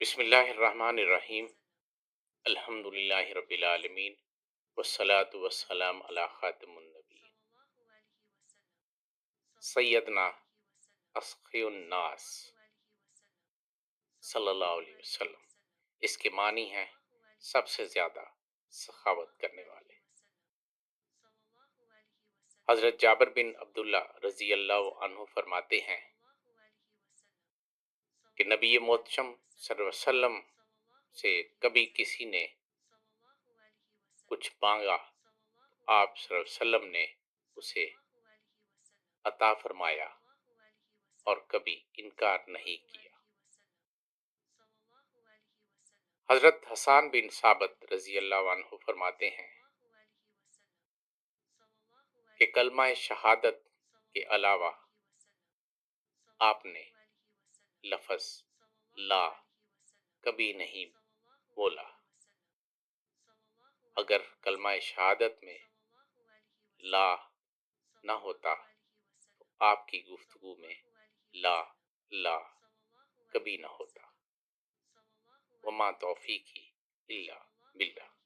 بسم اللہ الرحمن الرحیم۔ الحمد للہ رب العالمین، والصلاة والسلام علی خاتم النبیین سیدنا اسخی الناس صلی اللہ علیہ وسلم۔ اس کے معنی ہیں سب سے زیادہ سخاوت کرنے والے۔ حضرت جابر بن عبداللہ رضی اللہ عنہ فرماتے ہیں کہ نبی محتشم صلی اللہ علیہ وسلم سے کبھی کسی نے کچھ مانگا، آپ صلی اللہ علیہ وسلم نے اسے عطا فرمایا اور کبھی انکار نہیں کیا۔ حضرت حسان بن ثابت رضی اللہ عنہ فرماتے ہیں کہ کلمہ شہادت کے علاوہ آپ نے لفظ لا کبھی نہیں بولا۔ اگر کلمہ شہادت میں لا نہ ہوتا تو آپ کی گفتگو میں لا لا کبھی نہ ہوتا۔ وما توفیقی الا باللہ۔